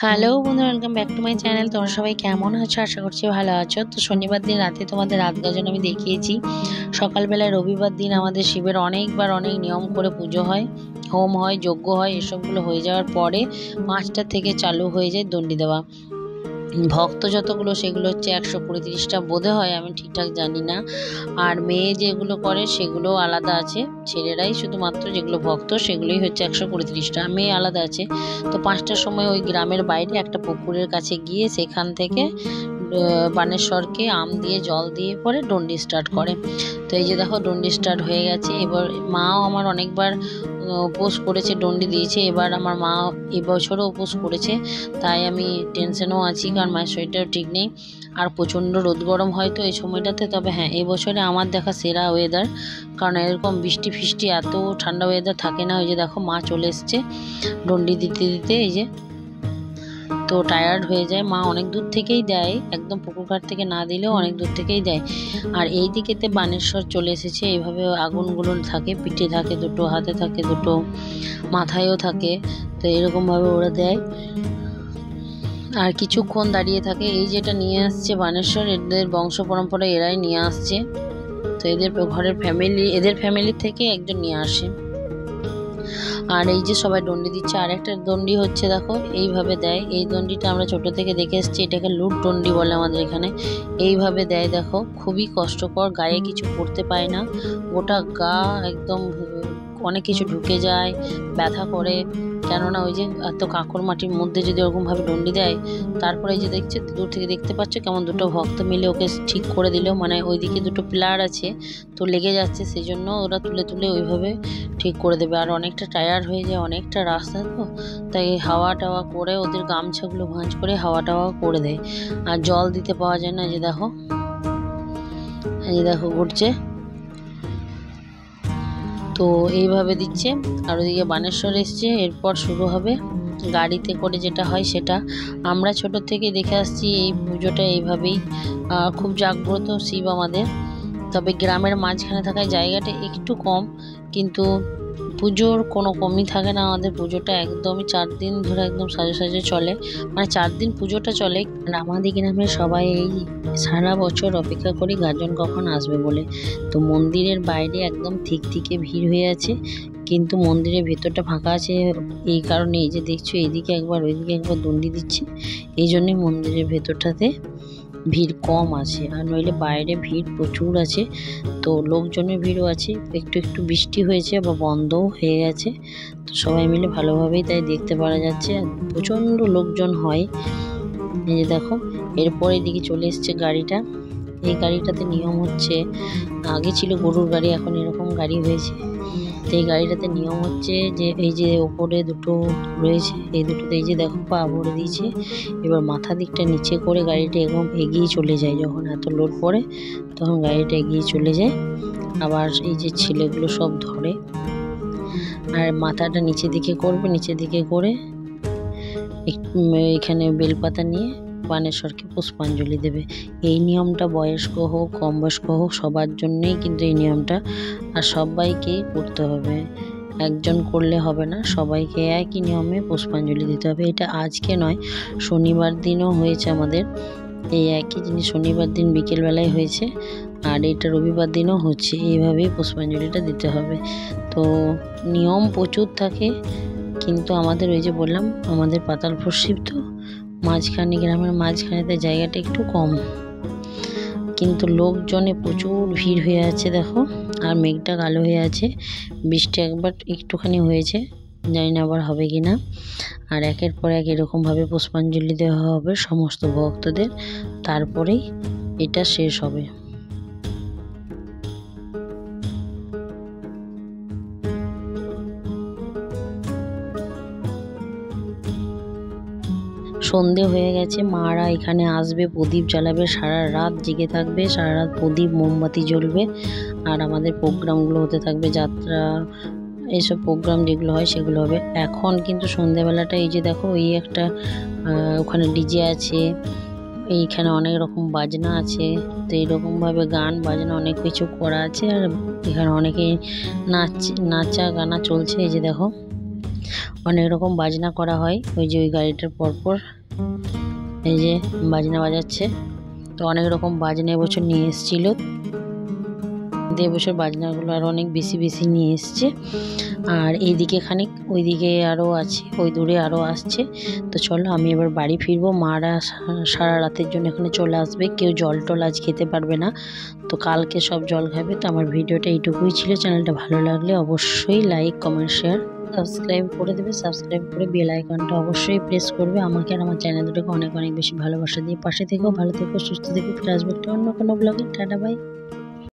Hello বন্ধুরা, welcome back to my channel. তোমরা সবাই কেমন আছো? আশা করছি ভালো আছো। তো শনিবার দিন রাতে তোমাদের রাত গাজন আমি দেখিয়েছি। সকালবেলায় রবিবার দিন আমাদের শিবের অনেক নিয়ম করে পুজো হয়, হোম হয়, যজ্ঞ হয়। এসবগুলো হয়ে যাওয়ার পরে 5টা থেকে চালু হয়ে যায় দণ্ডি দেওয়া। ভক্ত যতগুলো সেগুলো হচ্ছে 120-30টা বোধে হয়, আমি ঠিকঠাক জানি না। আর মেয়ে যেগুলো করে সেগুলো আলাদা আছে, ছেলেরাই শুধুমাত্র যেগুলো ভক্ত সেগুলোই হচ্ছে 120-30টা, মেয়ে আলাদা আছে। তো 5টার সময় ওই গ্রামের বাইরে একটা পুকুরের কাছে গিয়ে সেখান থেকে বানেশ্বরকে আম দিয়ে জল দিয়ে পরে ডন্ডি স্টার্ট করে। তো এই যে দেখো ডন্ডি স্টার্ট হয়ে গেছে। এবার মাও আমার অনেকবার উপোস করেছে, ডন্ডি দিয়েছে। এবার আমার মা এবছরও উপোস করেছে, তাই আমি টেনশনও আছি, কারণ মায়ের শরীরটাও ঠিক নেই আর প্রচণ্ড রোদ গরম হয় তো এই সময়টাতে। তবে হ্যাঁ, এবছরে আমার দেখা সেরা ওয়েদার, কারণ এরকম বৃষ্টি ফিষ্টি এত ঠান্ডা ওয়েদার থাকে না। ওই যে দেখো মা চলে এসছে ডন্ডি দিতে দিতে, এই যে তো টায়ার্ড হয়ে যায়। মা অনেক দূর থেকেই দেয়, একদম পুকুর ঘাট থেকে না দিলেও অনেক দূর থেকেই দেয়। আর এই দিকেতে বানেশ্বর চলে এসেছে। এইভাবে আগুনগুলো থাকে, পিঠে থাকে দুটো, হাতে থাকে দুটো, মাথায়ও থাকে। তো এরকমভাবে ওরা দেয় আর কিছুক্ষণ দাঁড়িয়ে থাকে। এই যেটা নিয়ে আসছে বানেশ্বর, এদের বংশ পরম্পরা এরাই নিয়ে আসছে। তো এদের ঘরের এদের ফ্যামিলি থেকে একজন নিয়ে আসে। আর এই যে সবাই দণ্ডি দিচ্ছে। আর একটা দণ্ডি হচ্ছে দেখো এইভাবে দেয়। এই দণ্ডিটা আমরা ছোট থেকে দেখে এসেছি, এটাকে লুট দণ্ডি বলে আমাদের এখানে। এইভাবে দেয় দেখো, খুবই কষ্টকর, গায়ে কিছু পড়তে পায় না, গোটা গা একদম অনেক কিছু ঢুকে যায়, ব্যথা করে। কেননা ওই যে এত কাঁকর মাটির মধ্যে যদি ওরকমভাবে দণ্ডি দেয়। তারপরে এই যে দেখছো, দূর থেকে দেখতে পাচ্ছ কেমন দুটো ভক্ত মিলে ওকে ঠিক করে দিল, মানে ওইদিকে দুটো পিলার আছে তো লেগে যাচ্ছে, সেই জন্য ওরা তুলে তুলে ওইভাবে ঠিক করে দেবে। আর অনেকটা টায়ার্ড হয়ে যায়, অনেকটা রাস্তা তো, তাই হাওয়া টাওয়া করে ওদের গামছাগুলো ভাঁজ করে হাওয়া টাওয়া করে দেয়। আর জল দিতে পাওয়া যায় না। এই যে দেখো ঘুরছে, তো এইভাবে দিচ্ছে। আর ওদিকে বানেশ্বর এসছে, এরপর শুরু হবে গাড়িতে করে যেটা হয় সেটা। আমরা ছোট থেকে দেখে আসছি এই পুজোটা এইভাবেই। খুব জাগ্রত শিব আমাদের। তবে গ্রামের মাঝখানে থাকায় জায়গাটা একটু কম, কিন্তু পুজোর কোনো কমই থাকে না। আমাদের পুজোটা একদমই 4 দিন ধরে একদম সাজে সাজে চলে, মানে 4 দিন পুজোটা চলে। আর আমাদের গ্রামের সবাই এই সারা বছর অপেক্ষা করি গাজন কখন আসবে বলে। তো মন্দিরের বাইরে একদম থেকে ভিড় হয়ে আছে, কিন্তু মন্দিরের ভেতরটা ফাঁকা আছে। এই কারণে এই যে দেখছো এইদিকে একবার ওইদিকে একবার দণ্ডি দিচ্ছে, এই জন্যই মন্দিরের ভেতরটাতে ভিড় কম আছে। আর নইলে বাইরে ভিড় প্রচুর আছে। তো লোকজনের ভিড়ও আছে, একটু বৃষ্টি হয়েছে বা বন্ধও হয়ে গেছে, তো সবাই মিলে ভালোভাবেই তাই দেখতে পারা যাচ্ছে। আর প্রচণ্ড লোকজন হয়। এই যে দেখো, এরপর এদিকে চলে এসছে গাড়িটা। এই গাড়িটাতে নিয়ম হচ্ছে, আগে ছিল গরুর গাড়ি, এখন এরকম গাড়ি হয়েছে। তো এই গাড়িটাতে নিয়ম হচ্ছে যে এই যে ওপরে দুটো রয়েছে, এই দুটোতে এই যে দেখো পা ভরে দিয়েছে। এবার মাথা দিকটা নিচে করে গাড়িটা এরকম এগিয়ে চলে যায়, যখন এত লোড পড়ে তখন গাড়িটা এগিয়ে চলে যায়। আবার এই যে ছেলেগুলো সব ধরে, আর মাথাটা নিচে দিকে করবে, নিচে দিকে করে এখানে বেলপাতা নিয়ে বানেশ্বরকে পুষ্পাঞ্জলি দেবে। এই নিয়মটা বয়স্ক হোক কম বয়স্ক হোক সবার জন্যেই কিন্তু এই নিয়মটা, আর সবাইকেই করতে হবে, একজন করলে হবে না, সবাইকে একই নিয়মে পুষ্পাঞ্জলি দিতে হবে। এটা আজকে নয়, শনিবার দিনও হয়েছে আমাদের এই একই জিনিস। শনিবার দিন বিকেলবেলায় হয়েছে, আর এটা রবিবার দিনও হচ্ছে। এইভাবেই পুষ্পাঞ্জলিটা দিতে হবে। তো নিয়ম প্রচুর থাকে, কিন্তু আমাদের ওই যে বললাম আমাদের পাতালপুর শিব তো মাঝখানে, গ্রামের মাঝখানেতে জায়গাটা একটু কম, কিন্তু লোকজনে প্রচুর ভিড় হয়ে আছে দেখো। আর মেঘটা কালো হয়ে আছে, বৃষ্টি একবার একটুখানি হয়েছে, জানি না আবার হবে কি না। আর একের পর এক এরকমভাবে পুষ্পাঞ্জলি দেওয়া হবে সমস্ত ভক্তদের, তারপরেই এটা শেষ হবে। সন্ধে হয়ে গেছে, মারা এখানে আসবে, প্রদীপ জ্বালাবে, সারা রাত জেগে থাকবে, সারা রাত প্রদীপ মোমবাতি জ্বলবে। আর আমাদের প্রোগ্রামগুলো হতে থাকবে, যাত্রা, এইসব প্রোগ্রাম যেগুলো হয় সেগুলো হবে। এখন কিন্তু সন্ধ্যেবেলাটা এই যে দেখো এই একটা ওখানে ডিজে আছে, এইখানে অনেক রকম বাজনা আছে। তো এইরকমভাবে গান বাজনা অনেক কিছু করা আছে। আর এখানে অনেকেই নাচা গানা চলছে, এই যে দেখো। অনেক রকম বাজনা করা হয়। ওই যে ওই গাড়িটার পরপর এই যে বাজনা বাজাচ্ছে। তো অনেক রকম বাজনা এবছর নিয়ে এসেছিলো। এবছর বাজনাগুলো আরও অনেক বেশি বেশি নিয়ে এসছে। আর এইদিকে খানিক, ওইদিকে আরও আছে, ওই দূরে আরও আসছে। তো চলো আমি এবার বাড়ি ফিরবো। মারা সারা রাতের জন্য এখানে চলে আসবে, কেউ জল টল আজ খেতে পারবে না, তো কালকে সব জল খাবে। তো আমার ভিডিওটা এইটুকুই ছিল। চ্যানেলটা ভালো লাগলে অবশ্যই লাইক, কমেন্ট, শেয়ার, সাবস্ক্রাইব করে দেবে। সাবস্ক্রাইব করে বেল আইকনটা অবশ্যই প্রেস করবে। আমাকে আর আমার চ্যানেল দুটোকে অনেক অনেক বেশি ভালোবাসা দিয়ে পাশে থেকেও। ভালো থেকো, সুস্থ থেকো। ফিরে আসবে একটা অন্য কোনো ব্লগে। Tata bye.